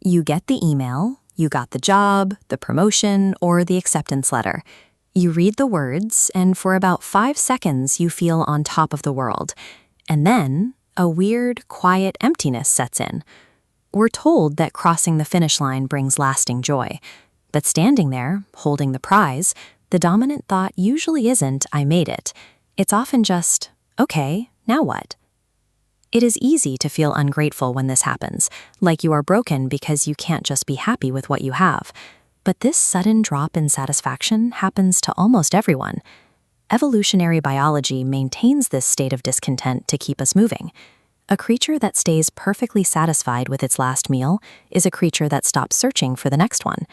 You get the email, you got the job, the promotion, or the acceptance letter. You read the words, and for about 5 seconds you feel on top of the world. And then, a weird, quiet emptiness sets in. We're told that crossing the finish line brings lasting joy. But standing there, holding the prize, the dominant thought usually isn't, "I made it." It's often just, "Okay, now what?" It is easy to feel ungrateful when this happens, like you are broken because you can't just be happy with what you have. But this sudden drop in satisfaction happens to almost everyone. Evolutionary biology maintains this state of discontent to keep us moving. A creature that stays perfectly satisfied with its last meal is a creature that stops searching for the next one.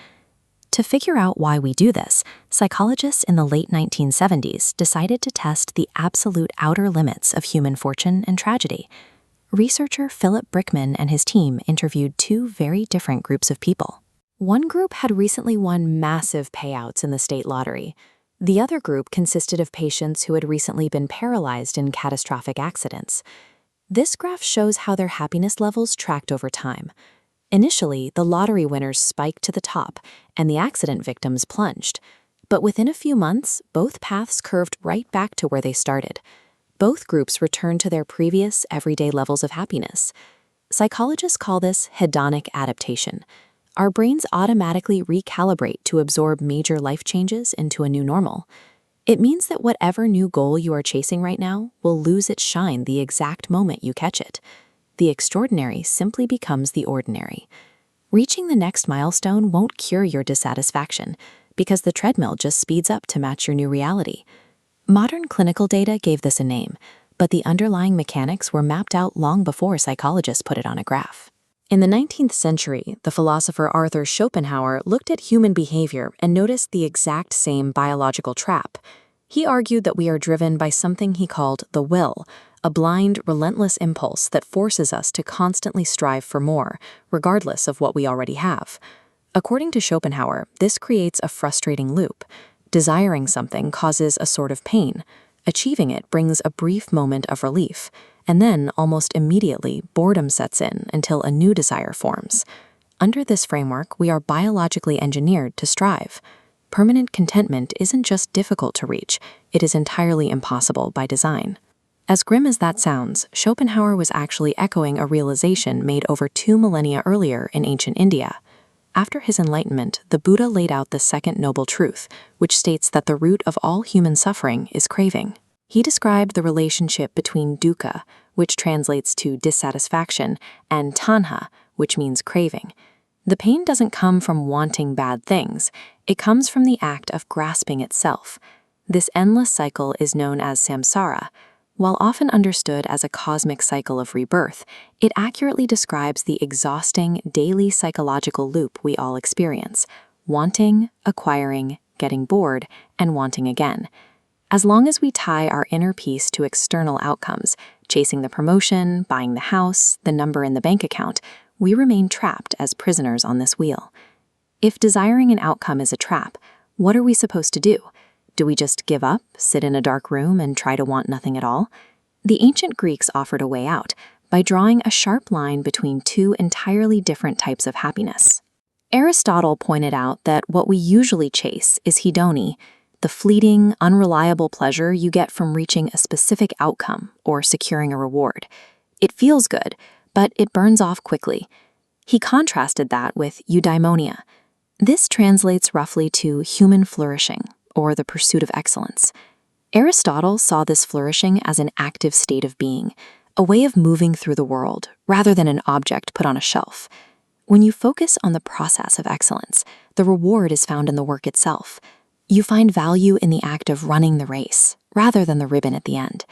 To figure out why we do this, psychologists in the late 1970s decided to test the absolute outer limits of human fortune and tragedy. Researcher Philip Brickman and his team interviewed 2 very different groups of people. One group had recently won massive payouts in the state lottery. The other group consisted of patients who had recently been paralyzed in catastrophic accidents. This graph shows how their happiness levels tracked over time. Initially, the lottery winners spiked to the top, and the accident victims plunged. But within a few months, both paths curved right back to where they started. Both groups returned to their previous, everyday levels of happiness. Psychologists call this hedonic adaptation. Our brains automatically recalibrate to absorb major life changes into a new normal. It means that whatever new goal you are chasing right now will lose its shine the exact moment you catch it. The extraordinary simply becomes the ordinary. Reaching the next milestone won't cure your dissatisfaction because the treadmill just speeds up to match your new reality. Modern clinical data gave this a name, but the underlying mechanics were mapped out long before psychologists put it on a graph. In the 19th century, the philosopher Arthur Schopenhauer looked at human behavior and noticed the exact same biological trap. He argued that we are driven by something he called the will, a blind, relentless impulse that forces us to constantly strive for more, regardless of what we already have. According to Schopenhauer, this creates a frustrating loop. Desiring something causes a sort of pain. Achieving it brings a brief moment of relief, and then, almost immediately, boredom sets in until a new desire forms. Under this framework, we are biologically engineered to strive. Permanent contentment isn't just difficult to reach, it is entirely impossible by design. As grim as that sounds, Schopenhauer was actually echoing a realization made over 2 millennia earlier in ancient India. After his enlightenment, the Buddha laid out the second noble truth, which states that the root of all human suffering is craving. He described the relationship between dukkha, which translates to dissatisfaction, and tanha, which means craving. The pain doesn't come from wanting bad things, it comes from the act of grasping itself. This endless cycle is known as samsara. While often understood as a cosmic cycle of rebirth, it accurately describes the exhausting, daily psychological loop we all experience: wanting, acquiring, getting bored, and wanting again. As long as we tie our inner peace to external outcomes, chasing the promotion, buying the house, the number in the bank account, we remain trapped as prisoners on this wheel. If desiring an outcome is a trap, what are we supposed to do? Do we just give up, sit in a dark room, and try to want nothing at all? The ancient Greeks offered a way out by drawing a sharp line between 2 entirely different types of happiness. Aristotle pointed out that what we usually chase is hedony, the fleeting, unreliable pleasure you get from reaching a specific outcome or securing a reward. It feels good, but it burns off quickly. He contrasted that with eudaimonia. This translates roughly to human flourishing, or the pursuit of excellence. Aristotle saw this flourishing as an active state of being, a way of moving through the world, rather than an object put on a shelf. When you focus on the process of excellence, the reward is found in the work itself. You find value in the act of running the race, rather than the ribbon at the end.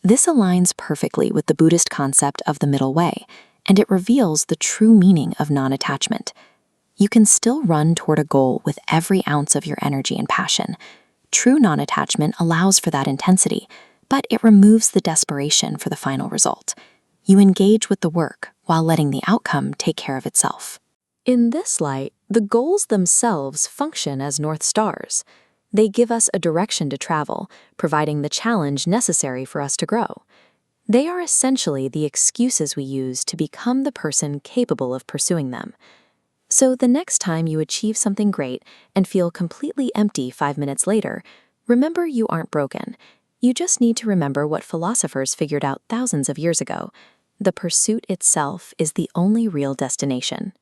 This aligns perfectly with the Buddhist concept of the middle way, and it reveals the true meaning of non-attachment. You can still run toward a goal with every ounce of your energy and passion. True non-attachment allows for that intensity, but it removes the desperation for the final result. You engage with the work while letting the outcome take care of itself. In this light, the goals themselves function as North Stars. They give us a direction to travel, providing the challenge necessary for us to grow. They are essentially the excuses we use to become the person capable of pursuing them. So the next time you achieve something great and feel completely empty 5 minutes later, remember you aren't broken. You just need to remember what philosophers figured out thousands of years ago. The pursuit itself is the only real destination.